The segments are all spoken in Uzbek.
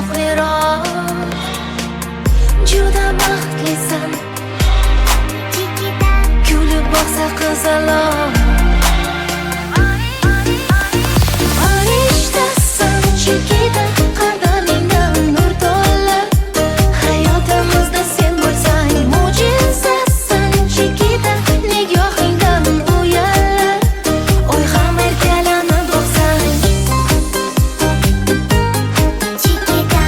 zavqliroq. Juda baxtlisan, kulib boqsa qizaloq. Farishtasan Chikita, qadamingdan nur to'lar. Hayotimizda sen bo'lsang mo'jizasan Chikita, nigohingdan uyallar. Oy ham erkalanib boqsang Chikita,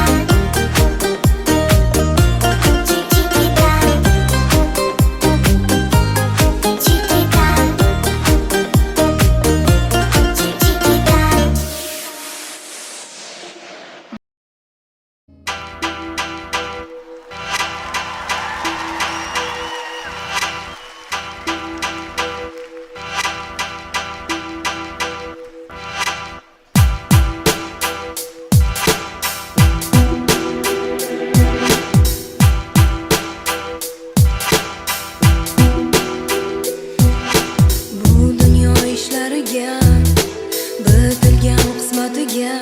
bitilgan qismatiga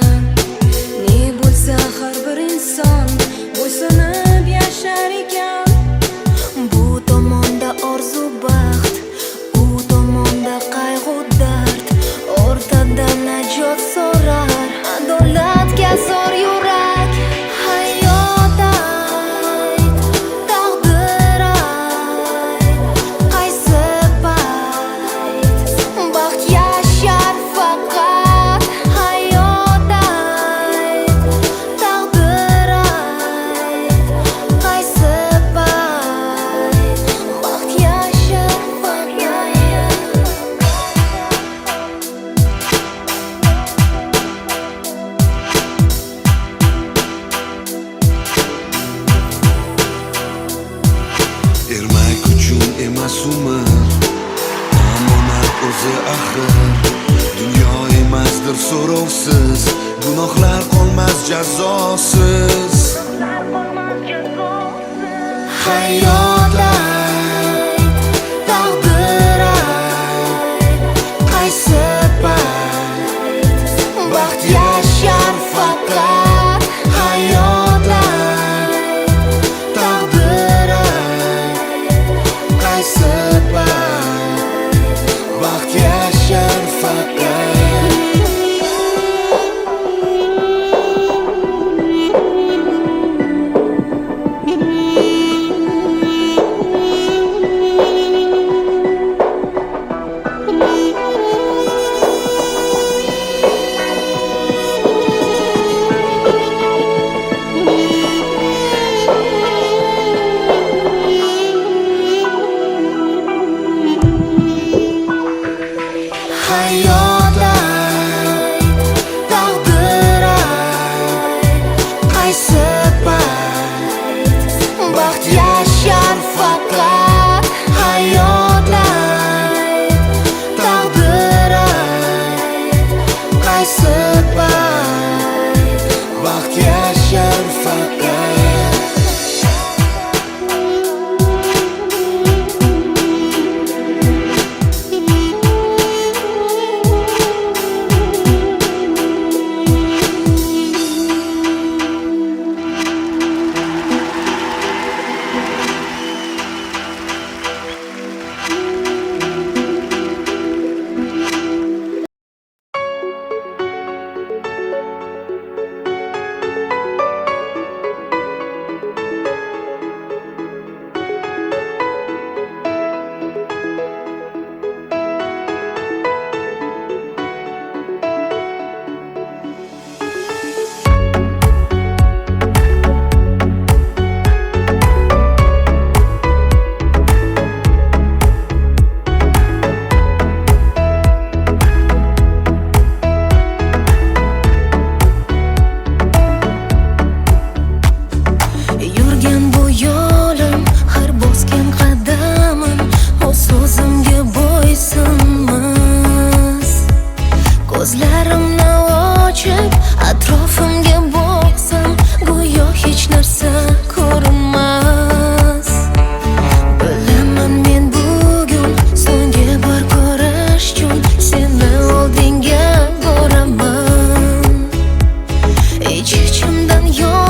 ne bo'lsa har bir inson bo'ysunib yashar ekan. Bu tomonda orzu baxt, u tomonda qayg'u dard. O'rtada najot so'rar, adolatga zor yurak. Hayot ayt, taqdir ayt, qaysi payt baxt yashar faqat. Hayot ayt, taqdir ayt, qaysi payt baxt yashar faqat. Ermak uchun emas umr, omonat o'zi axir. Dunyo emasdir so'rovsiz, gunohlar qolmas jazosiz. Hayot ayt, taqdir ayt, qaysi payt baxt yashar faqat. Hayot ayt, taqdir ayt, qaysi payt baxt yashar faqat. Hayot ayt, taqdir ayt, qaysi payt baxt yashar faqat. Hayot ayt, taqdir ayt, qaysi payt baxt yashar faqat. Ich içimden yok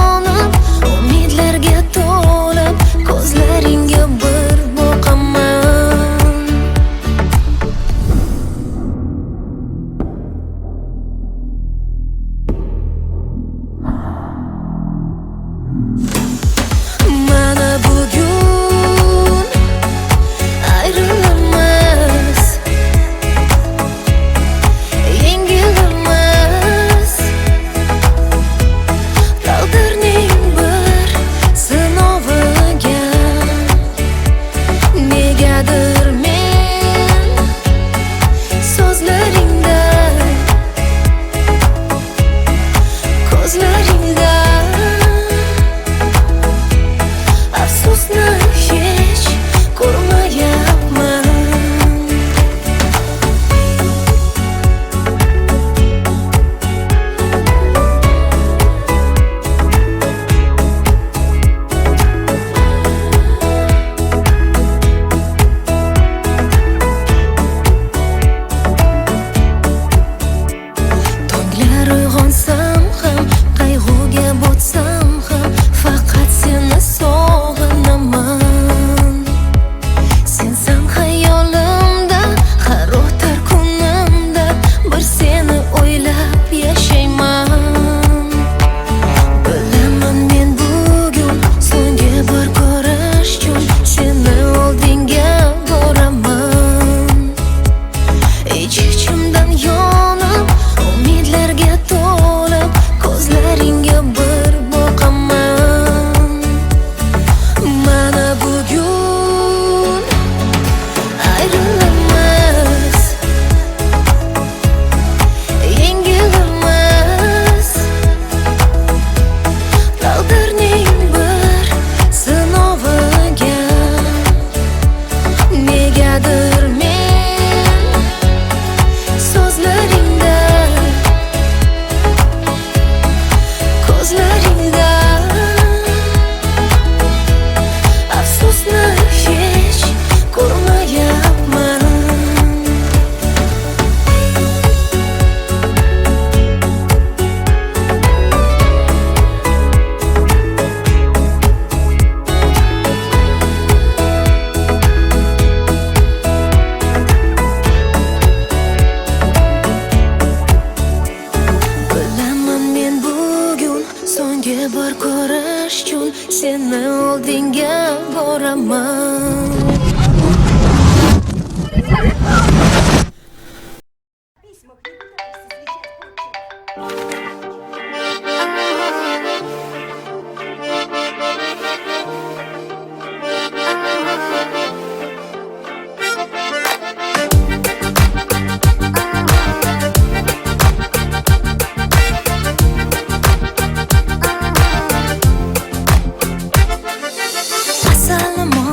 Asalimo,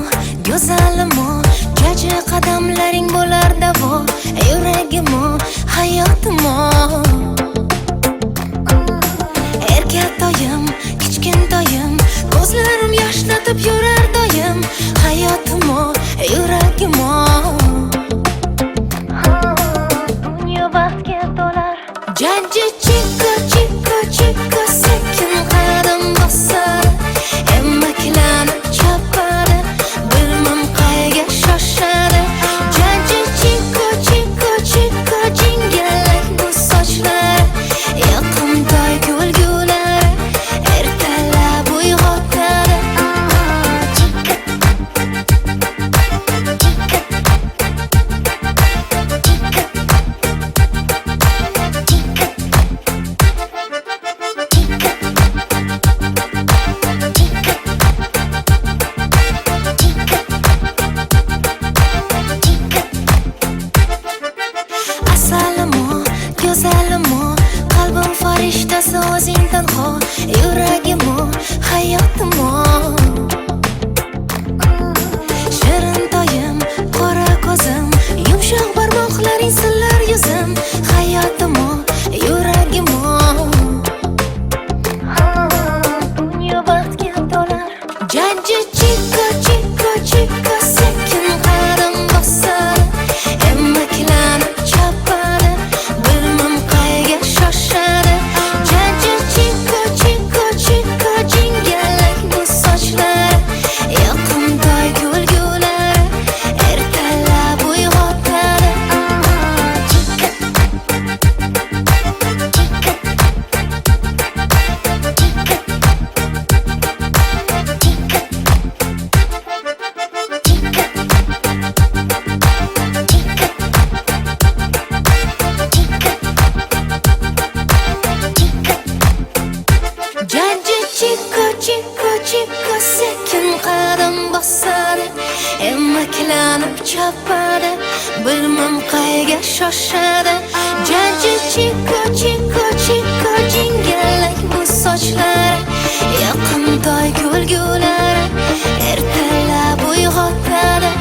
go'zalimo, jaji qadamlaring bo'lar davo. Yuragimo, hayotimo. Erkatoyim, kichkintoyim, ko'zlarim yoshlatib yurar doim. Hayotimo, yuragimo. Dunyo baxtga to'lar. Jaji chiko, chiko, chiko, sekin qadam bosar. Emmaklanib chopadi, bilmam qayga shoshadi. Jaji chiko, chiko, chiko, jingalak bu sochlar. Yoqimtoy kulgulari, ertalab uyg'otadi. Asalimo, go'zalimo, qalbim farishtasi o'zing tanho. Yuragimo, hayotimo. Shirin toyim, qora ko'zim, yumshoq barmoqlaring sillar yuzim. Hayotimo, yuragimo. Dunyo baxtga to'lar. Jaji chiko, chiko, chiko, sekin qadam bosar. Emmaklanib chopadi, bilmam qayga shoshadi. Jaji chiko, chiko, chiko, jingalak bu sochlar. Yoqimtoy kulgulari, ertalab uyg'otadi. Jaji chiko, chiko, chiko, sekin qadam bosadi. Emmaklanib chopadi, bilmam qayga shoshadi. Jaji chiko, chiko, chiko, jingalak bu sochlar. Yoqimtoy kulgulari, ertalab uyg'otadi.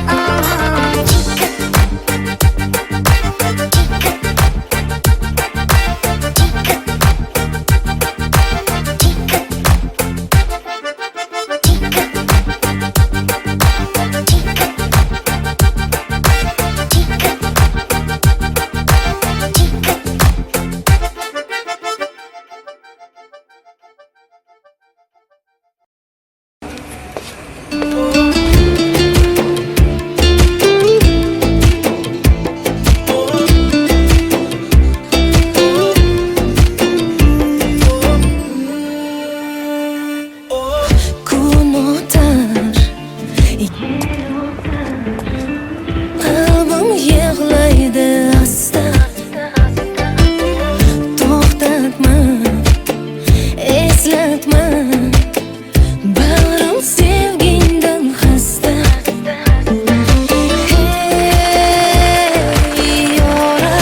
Kun o'tar, qalbim yig'laydi asta. To'xtatma, eslatma, bag'rim sevgingdan xasta. Hey, yora,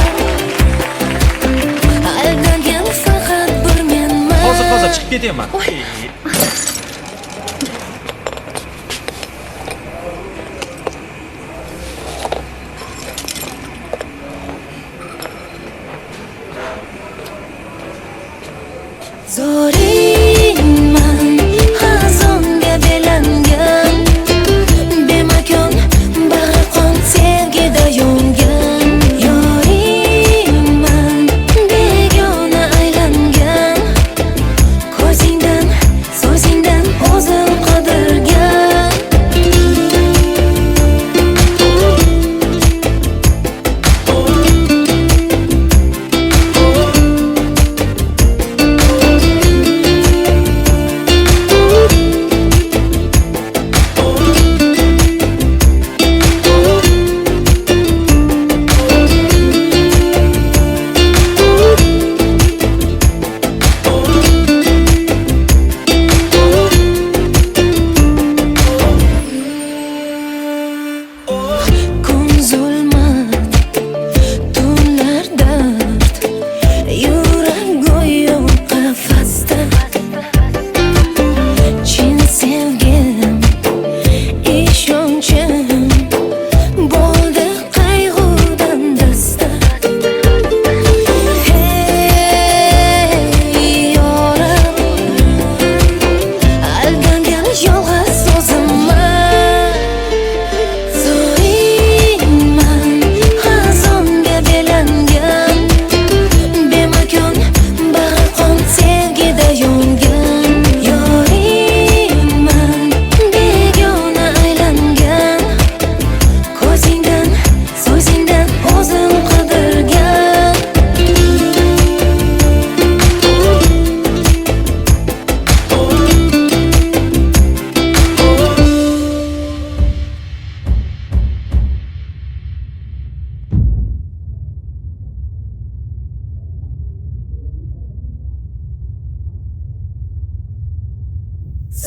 aldangan faqat bir menman. Hozir chiqib ketaman. Zoringman, xazonga belangan. Bemakon, bag'ri qon sevgida yongan. Yoringman, begona aylangan. Ko'zingdan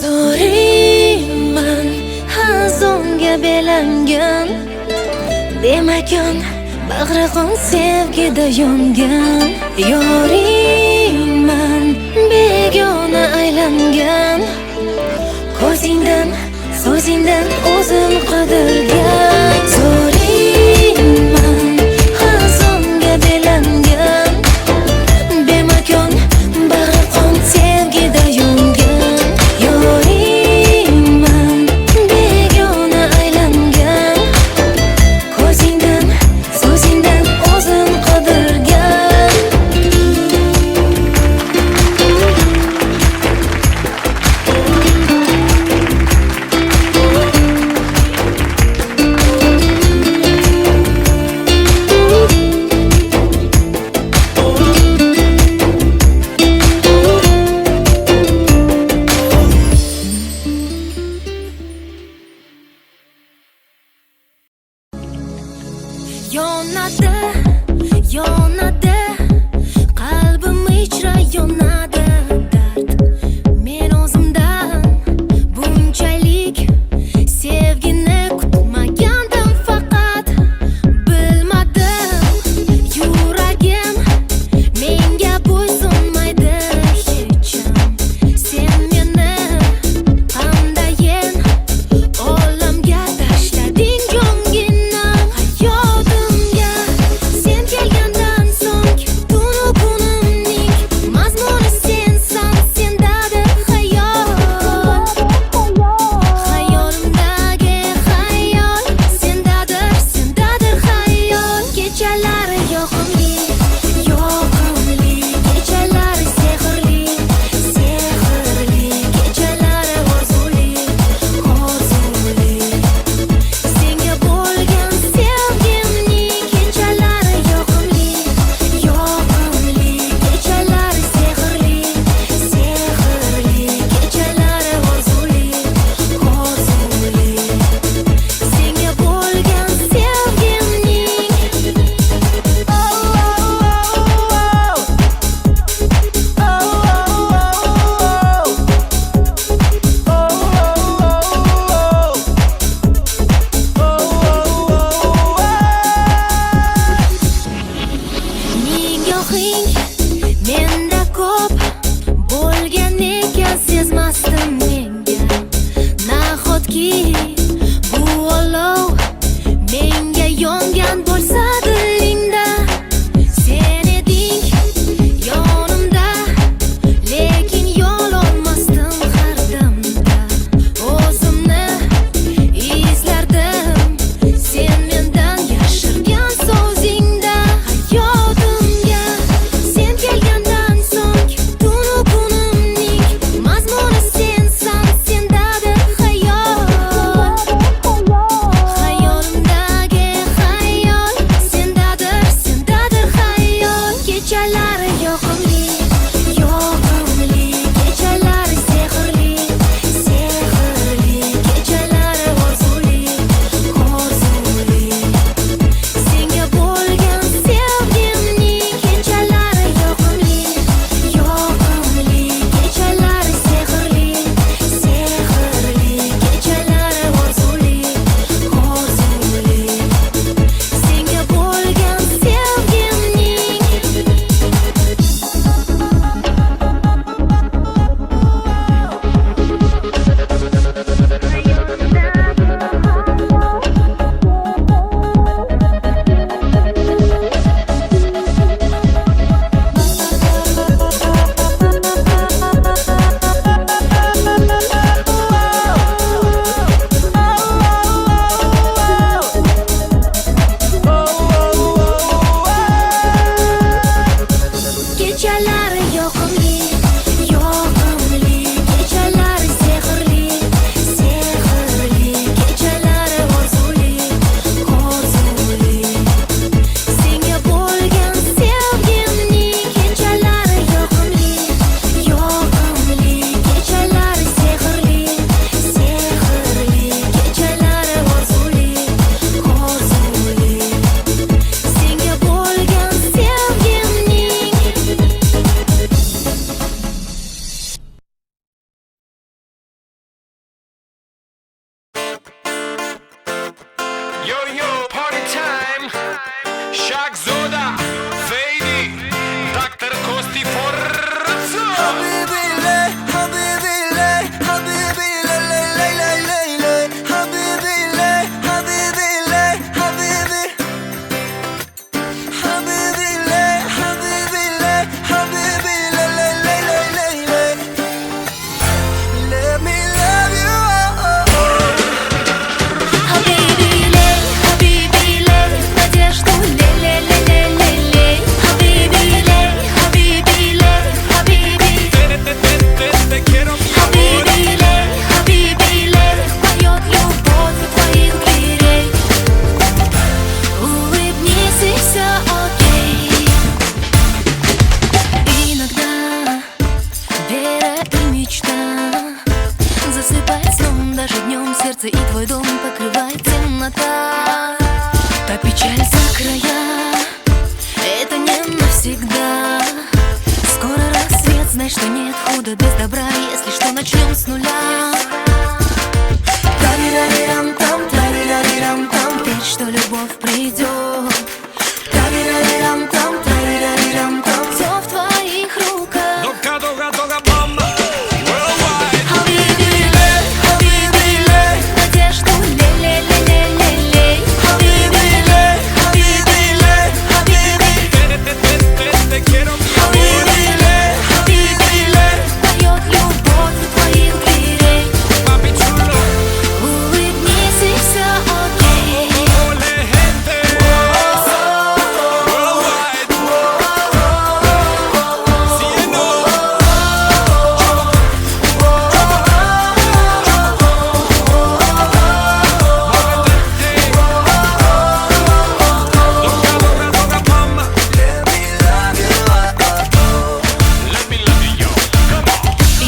Zo'riyman, hazonga belangan, demakon bag'ri qon sevgida yongan. Yoringman, begona aylangan, ko'zingdan, so'zingdan o'zim qidirgan. Zo'riyman, hazonga belangan, bemakon bag'ri qon sevgida yongan. Yoringman, begona aylangan, ko'zingdan, so'zingdan o'zim qidirgan. Yonadi, yonadi, qalbim ichra yonadi dard. Men o'zimdan bunchalik sevgini kutmagandim, faqat bilmadim. Yuragim menga bo'ysunmaydi hecham. Sen meni qandayin olamga tashlading jonginam. Hayotimga sen kelgandan so'ng tunu kunimning mazmuni sensan, sendadir xayol. Xayolimdagi xayol sendadir, sendadir xayol. Kechalari yoqimli, yoqimli, kechalari sehrli, sehrli, kechalari orzuli, orzuli. Senga bo'lgan sevgimning kechalari yoqimli, yoqimli, kechalari sehrli, sehrli, kechalari orzuli, orzuli. Senga bo'lgan sevgimning nigohing menda ko'p bo'lgan ekan, sezmasdim menga. Nahotki bu olov menga yongan bo'lsa dilingda. Sen eding yonimda, lekin yo'l olmasdim har damda. O'zimni izlardim sen mendan yashirgan so'zingda. Hayotimga sen буду без добра, если что, начнем с нуля. Тарирарирам-там, тарирарирам-там, верь, что любовь придет. Тарирарирам-там, тарирарирам-там, все в твоих руках. Хабиби-лей, хабиби-лей, надежду лей-лей-лей-лей-лей. Хабиби-лей, хабиби-лей, хабиби. Хабиби-лей, хабиби-лей, поет любовь у твоих дверей. Улыбнись, и все окей.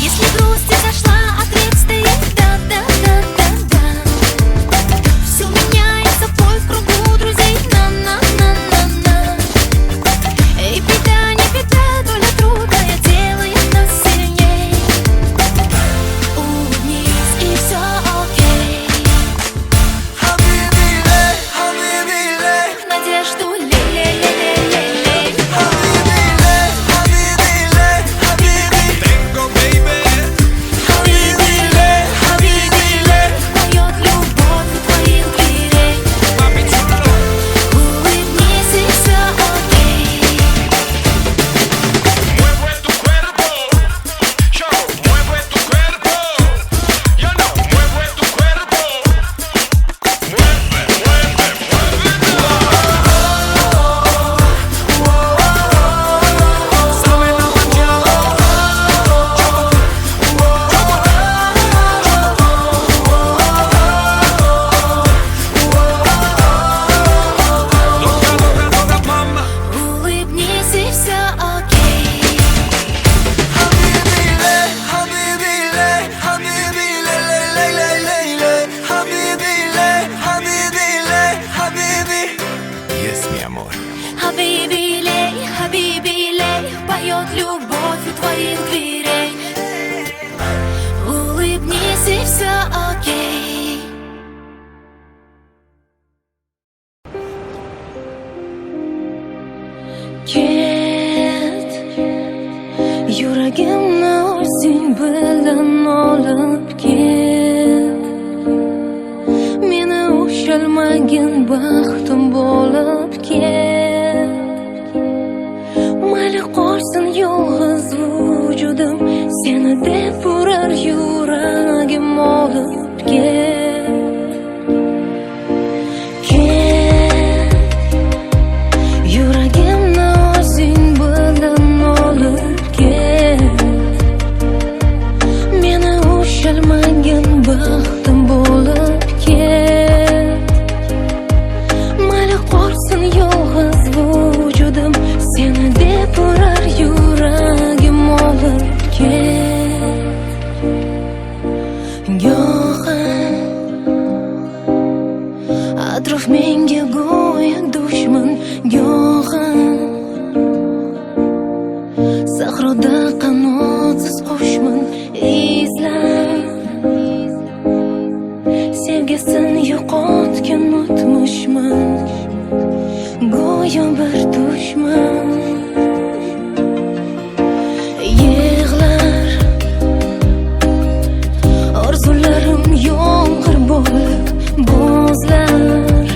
Если грусть изошла, ответ стоит да-да-да-да-да. Все меняется, бой в кругу друзей, на-на-на-на-на. И беда, не беда, доля трудная делает нас сильней. Улыбнись, и все окей. Хабиби-лей, хабиби-лей, Надежду лей-лей-лей-лей-лей. хабиби-лей, хабиби-лей, хабиби. Хабиби-лей, хабиби-лей. Поет любовь у твоих дверей. Улыбнись, и все окей. Mueve tu cuerpo, yo mueve tu cuerpo, yo no mueve tu cuerpo, mueve, mueve, muévelo. Sabe la mañana, toca, mama. Улыбнись, и все окей. Хабиби-лей, хабиби-лей, хабиби-лей, лей-лей-лей-лей. Хабиби-лей, хабиби-лей, хабиби. Yes, mi amor. Хабиби-лей, хабиби-лей, поет любовь у твоих дверей. Улыбнись, и все окей. Ket, yuragimni o'zing bilan olib ket. Meni ushalmagin baxtim bo'lib ket. Mayli qolsin yolg'iz vujudim, seni deb urar yuragim olib ket. Ket, yuragimni o'zing bilan olib ket. Meni ushalmagin baxtim bo'lib ket. Mayli qolsin yolg'iz vujudim, seni deb urar yuragim olib ket. Go'yo atrof menga go'yo dushman, go'yo sahroda qanotsiz qushman. Izlab sevgisini yo'qotgan o'tmishman, go'yo bir dushman. Yig'lar orzularim yomg'ir bo'lib bo'zlar.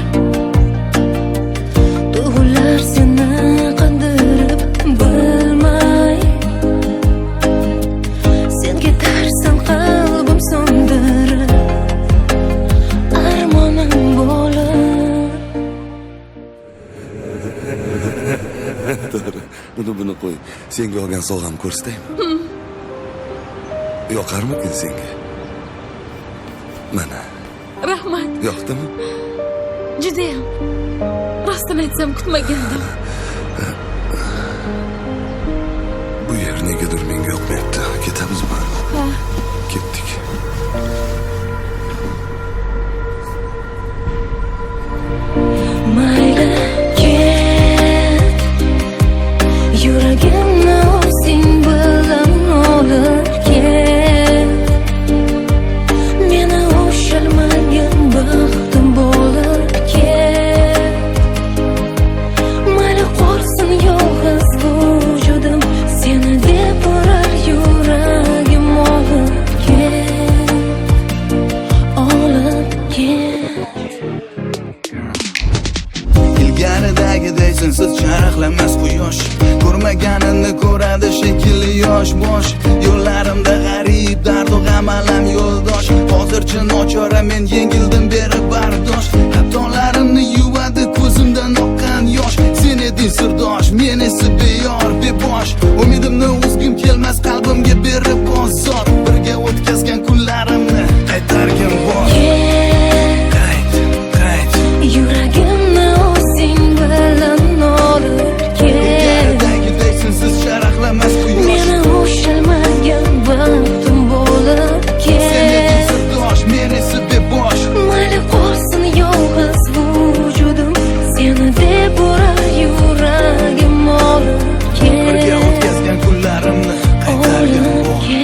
Tuyg'ular seni qandirib bilmay, sen ketarsan qalbim so'ndirib, armonim bo'lib. Buni qo'y. Senga olgan sovg'am ko'rsataymi? Yoqarmikin senga? Mana, Rahmat, yoqdimi? judayam. Rostini aytsam kutmagandim. Bu yer negadir menga yoqmayapti. Ketamizmi? Ha, Ketdik. Mayli ket, yuragimni o'zing bilan olib charaqlamas quyosh. Ko'rmaganini ko'radi shekilli yosh bosh. Yo'llarimda g'arib dard va g'am alam yo'ldosh. Hozircha nochora men yengildim berib bardosh. Xatolarimni yuvadi ko'zimdan oqqan yosh. Sen eding sirdosh, men esa beyor bebosh. Umidimni uzgim kelmas qalbimga berib bozor. Birga o'tkazgan kunlarimni qaytargim bor. Qayt Yuragimni o'zing bilan olib ket. Dagidek sensiz charaqlamas quyosh. Meni ushalmagan vaqtim bo'lib Sen eding ket. sirdosh, men esa bebosh. Mayli qolsin yolg'iz vujudim, seni deb urar yuragim olib Birga ket. o'tkazgan kunlarimni qaytargim Olib bor. ket.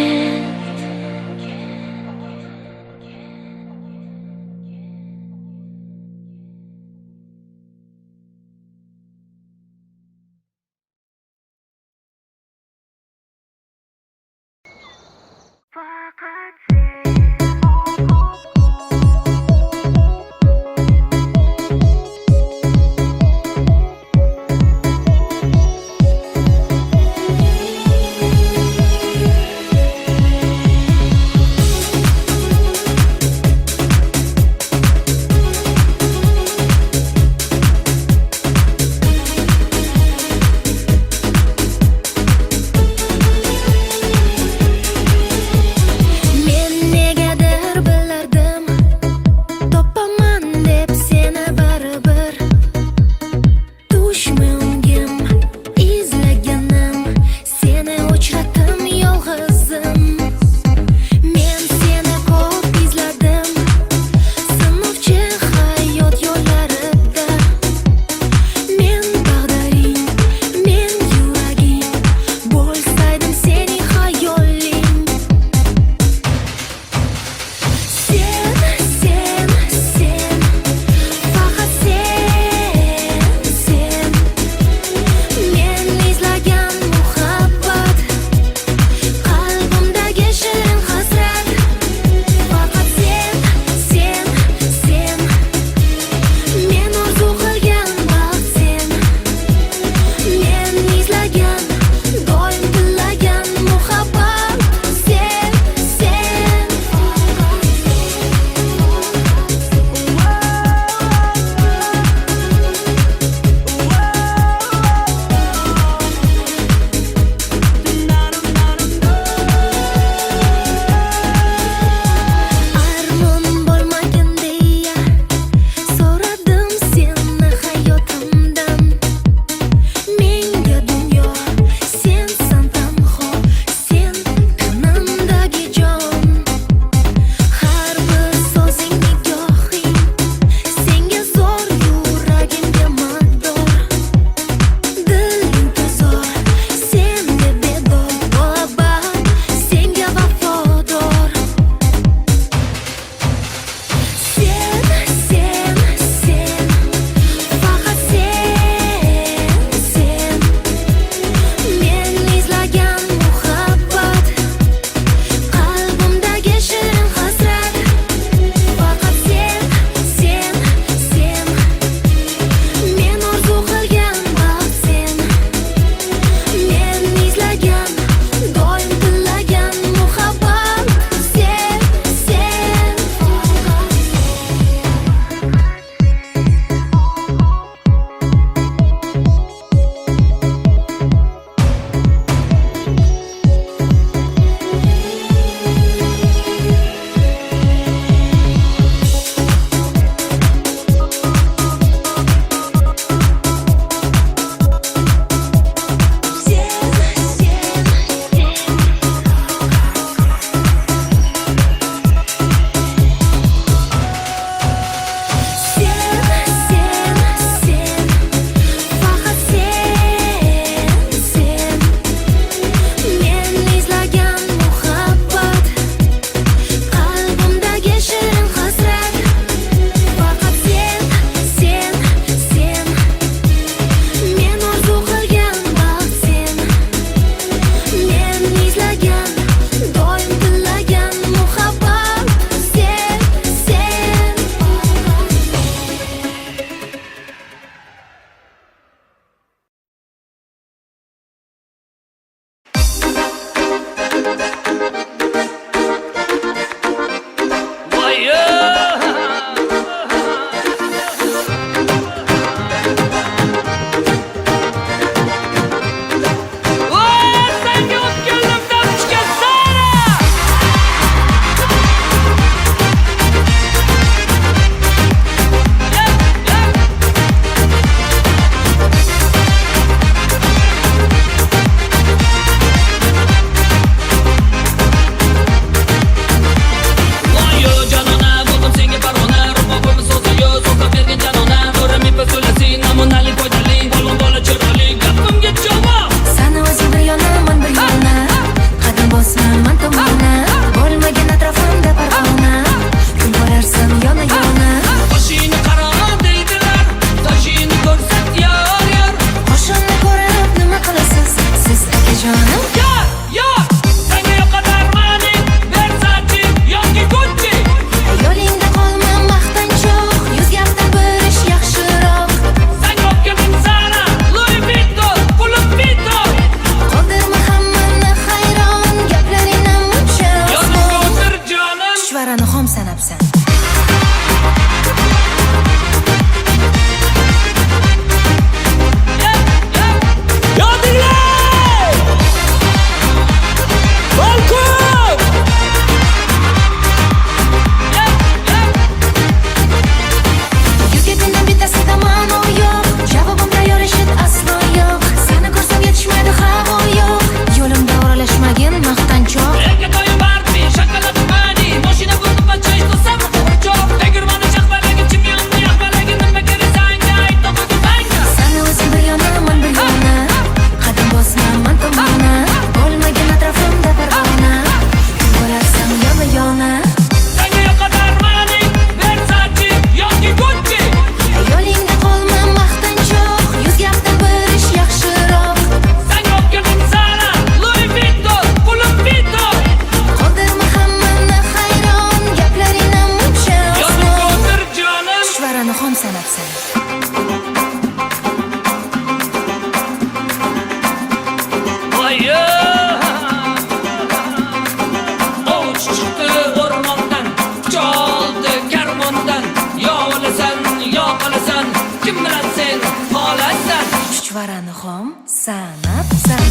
sanabsan.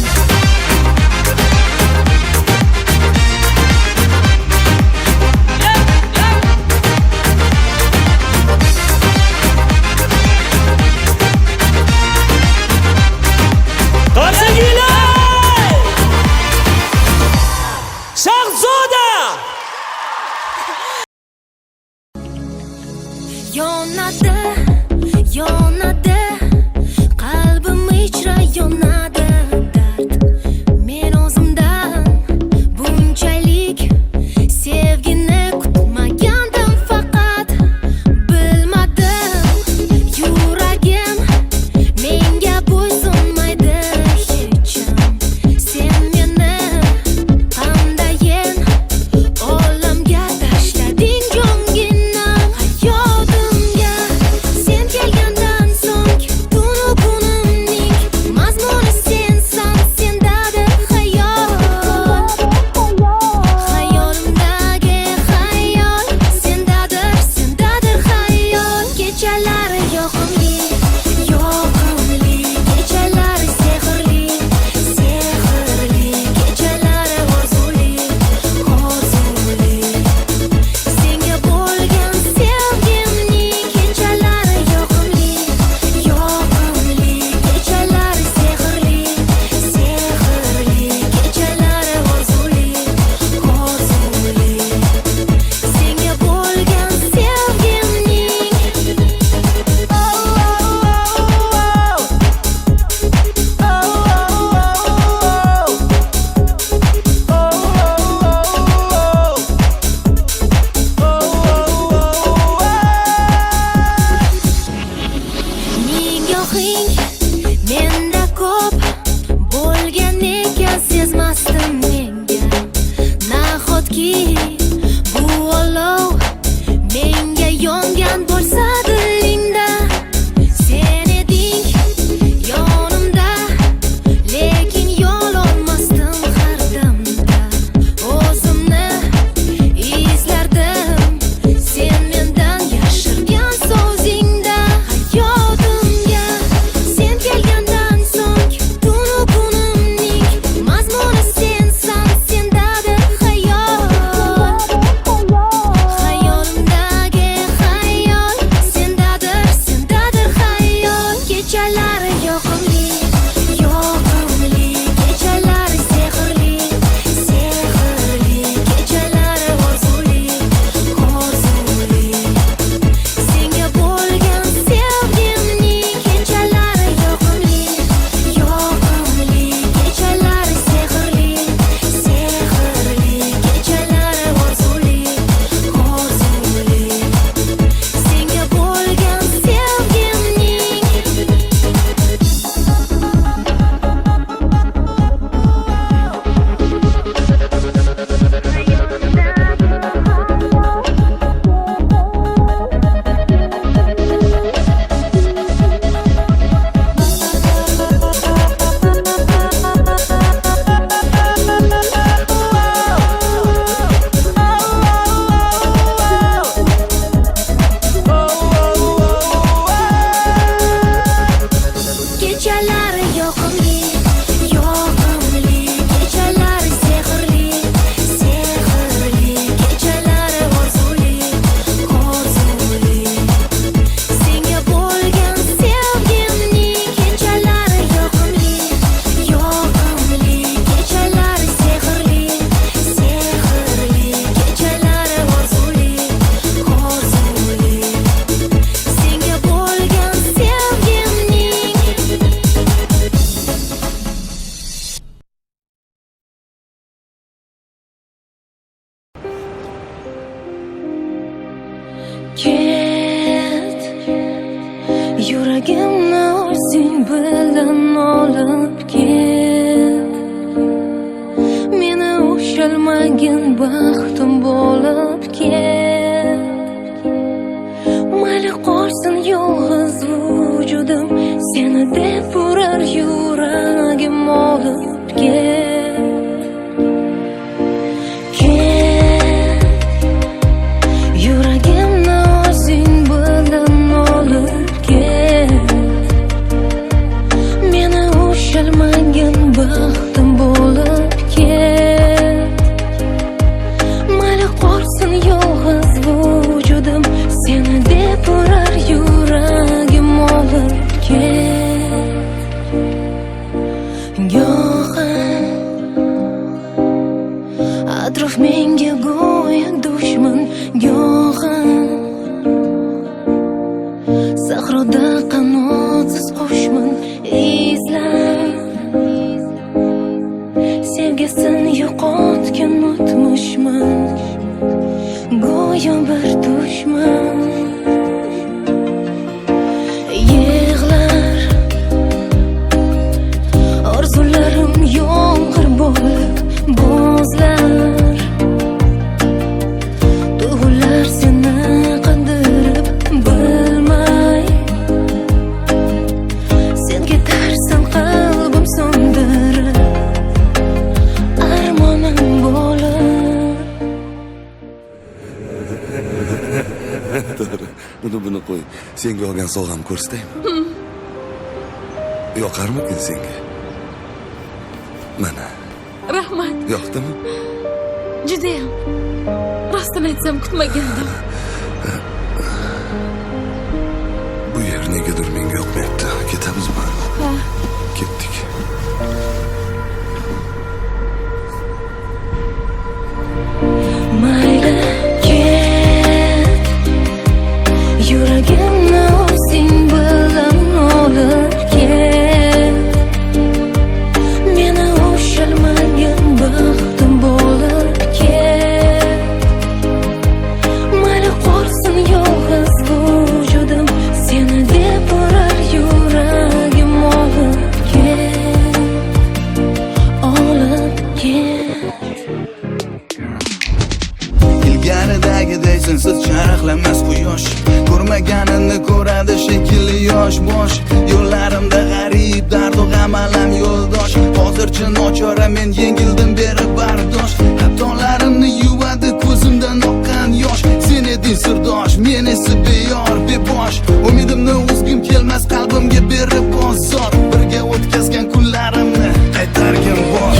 Yonadi, qalbim ichra yonadi dard. Men o'zimdan bunchalik sevgini kutmagandim, faqat bilmadim. Yuragim menga bo'ysunmaydi hecham. Sen meni qandayin olamga tashlading jongina. Hayotimga sen kelgandan so'ng tunu kunimning mazmuni sensan, sendadir hayot. Hayolimdagi hayol sendadir, sendadir hayol. Kechalari yoqimli, yoqimli, kechalari sehrli, sehrli, kechalari orzuli, orzuli. Senga bo'lgan sevgimning kechalari yoqimli, yoqimli, kechalari sehrli, sehrli, kechalari orzuli, orzuli. Senga bo'lgan sevgimning nigohing menda ko'p bo'lgan ekan, sezmasdim menga. Nahotki bu olov menga yongan bo'lsa dilingda. Sen eding yonimda, lekin yo'l olmasdim har damda. O'zimni izlardim sen mendan yashirgan so'zingda. Hayotimga sen kelgandan so'ng tunu kunimning mazmuni sensan, sendadir hayot. Hayolimdagi hayol sendadir, sendadir hayol. Kechalari yoqimli, yoqimli, kechalari sehrli, sehrli, kechalari orzuli, orzuli. Senga bo'lgan sevgimning kechalari yoqimli, yoqimli, kechalari sehrli, sehrli, kechalari orzuli, orzuli. Senga bo'lgan sevgimning kechalari yoqimli, yoqimli, kechalari sehrli, sehrli, kechalari orzuli, orzuli. Senga bo'lgan sevgimning kechalari yoqimli, yoqimli, kechalari sehrli, sehrli, kechalari orzuli, orzuli. Senga bo'lgan sevgimning ket. Yuragimni o'zing bilan olib ket. Meni ushalmagin baxtim bo'lib ket. Mayli qolsin yolg'iz vujudim, seni deb urar yuragim olib ket. Ket. Yuragimni o'zing bilan olib ket. Meni ushalmagin Ko'zlarim yomg'ir bo'lib bozlar, tug'ular seni qandirib bilmay. Sen ketarsan qalbim so'ndirib, armonim bo'lib. Buni qo'y. Senga olgan sovg'amni ko'rsataymi? Yoqarmikin senga? Mana, Rahmat. yoqdimi? Judayam. Rostini aytsam kutmagandim. Bu yer negadir menga yoqmayapti. Ketamizmi? Ha, Ketdik. Mayli ket, yuragimni o'zing bilan olib ket. Meni ushalmagan baxtim bo'lib ket. Mayli qolsin yolg'iz vujudim, seni deb urar yuragim olib ket, olib ket. Ilgaridagiday sensiz charaqlamas quyosh, ko'rmaganini ko'radi shekilli yosh bosh. Yo'llarimda g'arib dardu g'am alam yo'ldosh. Hozircha nochora men yengildim beri bardosh. Xatolarimni yuvadi ko'zimdan oqqan yosh. Sen eding sirdosh, men esa beyor bebosh. Umidimni uzgim kelmas qalbimga berib bozor. Birga o'tkazgan kunlarimni qaytargin bor.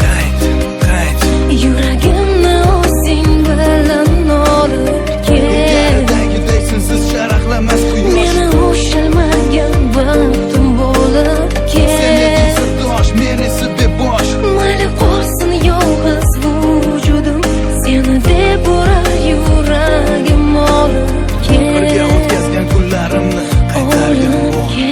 Qayt. Yuragimni o'zing bilan olib ket. Ilgaridagiday sensiz charaqlamas quyosh. Meni ushalmagan baxtim bo'lib Sen eding ket. sirdosh, men esa bebosh. Mayli qolsin yolg'iz vujudim, seni deb urar yuragim olib Birga ket, o'tkazgan kunlarimni qaytargin olib bor. ket.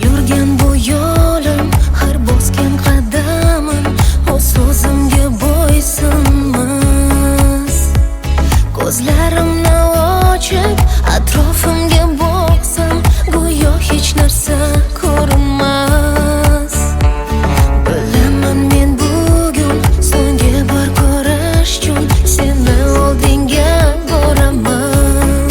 Yurgan bu yo'lim, har bosgan qadamim, o'z so'zimga bo'ysunmas. Ko'zlarimni ochib, atrofimga boqsam, go'yo hech narsa ko'rinmas. Bilaman men bugun so'nggi bor ko'rish uchun seni oldinga boraman.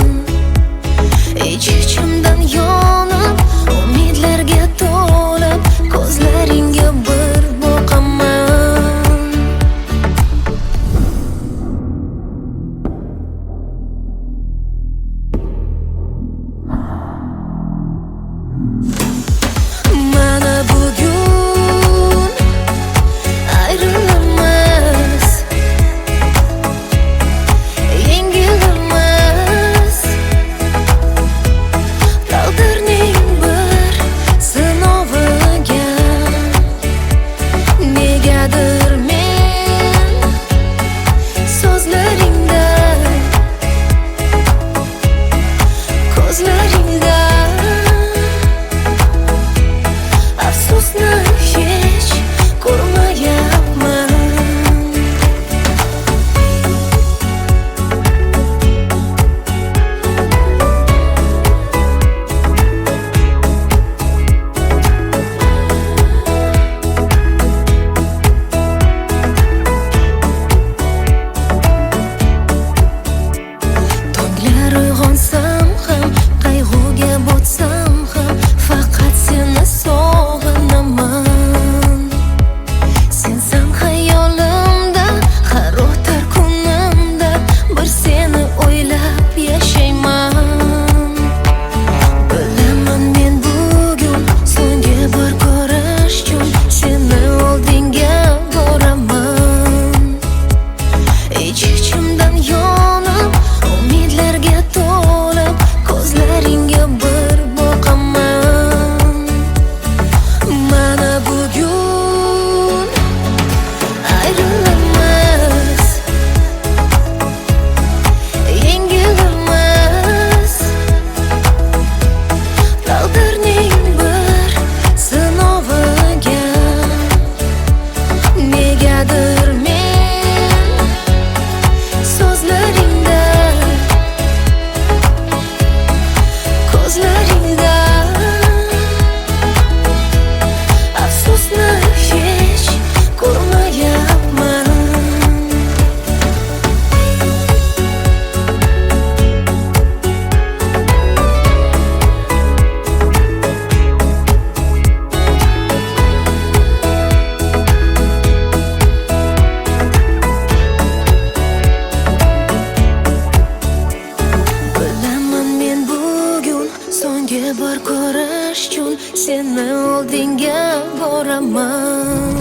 Ich-ichimdan yonib, umidlarga to'lib, ko'zlaringga bir boqaman. Mana bugun ayrilamiz, yengilamiz. Taqdirning bir sinoviga negadir men so'zlaringda, ko'zlaringda afsusni hech ko'rmayapman. Tonglar uyg'onsam ham qayg'u ko'zlaringdan afsusni hech ko'rmayapman. Bilaman men bugun so'nggi bor ko'rish uchun seni oldinga boraman.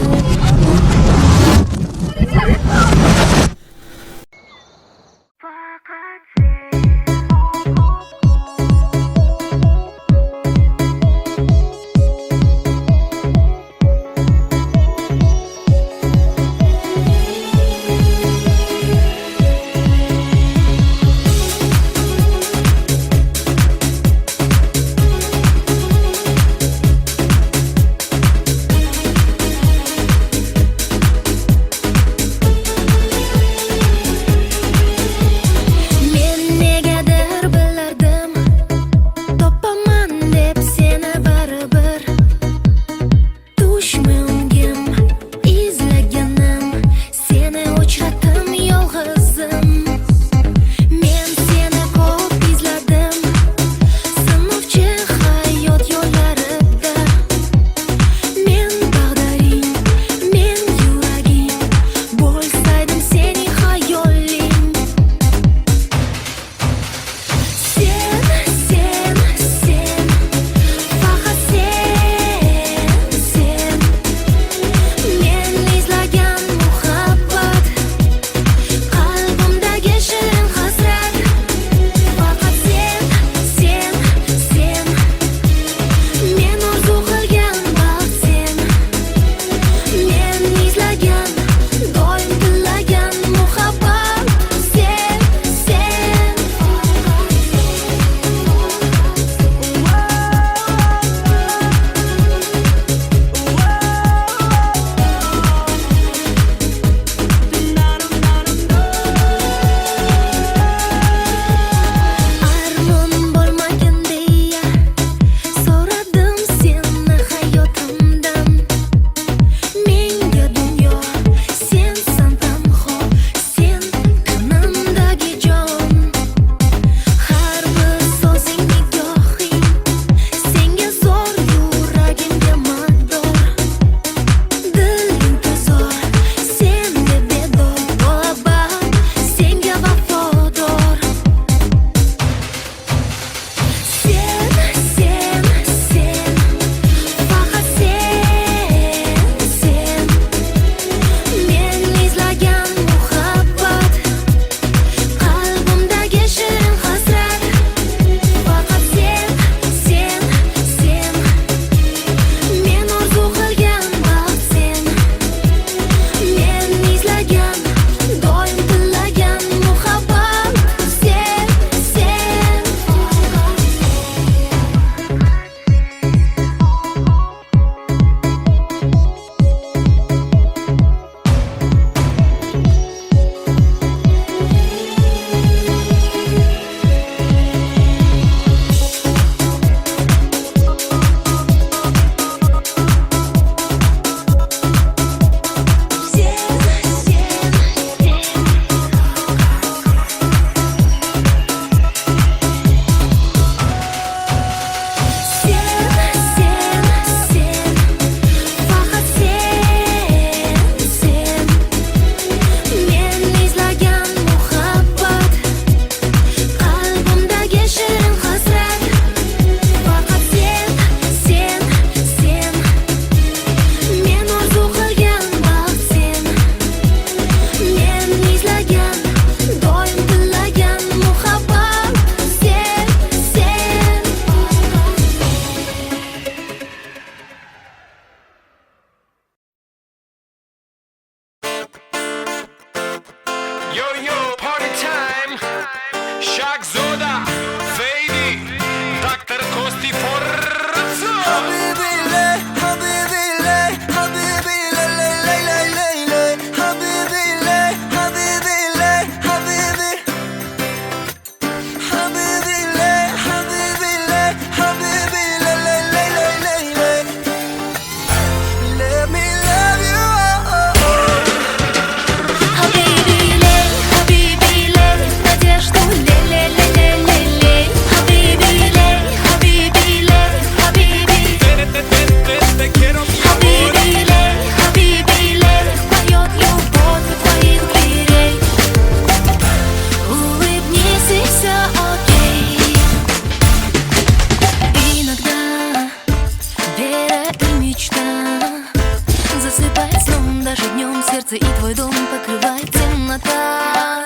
сердце, и твой дом покрывает темнота.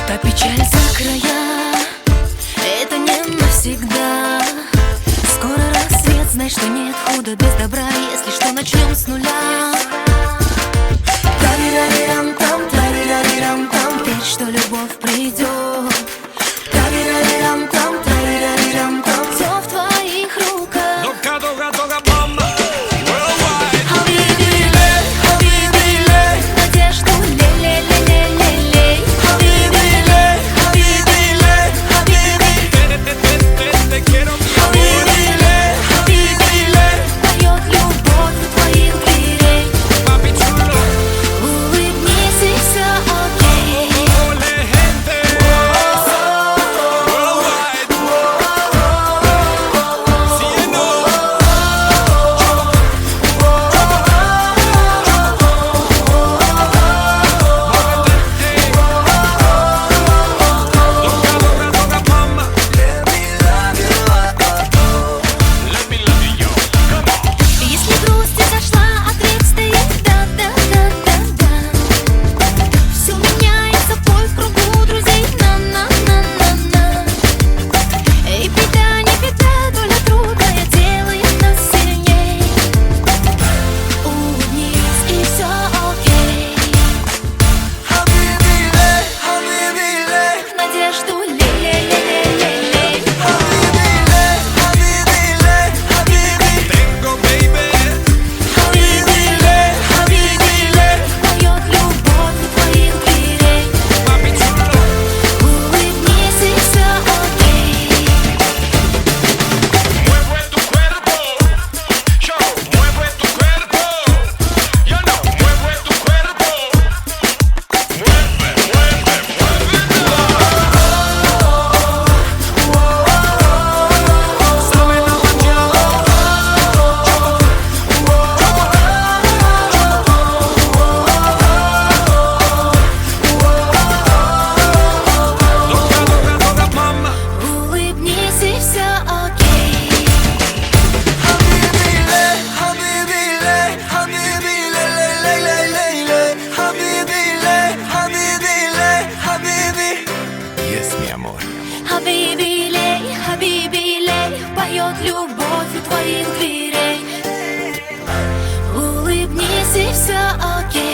Та печаль за края, это не навсегда. Скоро рассвет, знай, что нет худа без добра. Если что, начнем с нуля. Тарирарирам-там, тарирарирам-там, верь, что любовь придет. Тарирарирам-там, тарирарирам-там, все в твоих руках. Дога, дога, дога, мама. Worldwide. Хабиби-ле, хабиби-ле, надежду ле-ле-ле-ле-ле-ле. Хабиби-ле, хабиби-ле, хабиби. Te quiero, mi amor. Хабиби-ле, хабиби-ле, поет любовь у твоих дверей. Papi chulo. Улыбнись, и все окей. Ole, gente. Worldwide. Sí, no. Dogga, dogga, dogga, mama. Let me love you, yo. Come on. Если грусть изошла, ответ стоит да-да-да-да-да. Все меняется, бой в кругу друзей, на-на-на-на-на. Эй, беда, не беда, доля трудная делает нас сильней. Улыбнись, и все окей. Хабиби-ле, хабиби-ле, Надежду ле-ле-ле-ле-ле-ле. хабиби-ле, хабиби-ле, хабиби. Tengo, baby. Хабиби-ле, хабиби-ле, Поет любовь у твоих дверей. Papi chulo. Улыбнись, и все окей. Mueve tu cuerpo, yo, mueve tu cuerpo, yo no, mueve tu cuerpo, mueve, mueve, muévelo. Sabe la mañana. Dogga, dogga, dogga, mama. Улыбнись, и все окей. хабиби-ле, хабиби-ле, хабиби-ле, ле-ле-ле-ле-ле. Хабиби-ле, хабиби-ле, хабиби. Yes, mi amor. Хабиби-лей, хабиби-лей, поет любовь у твоих дверей. Улыбнись, и все окей.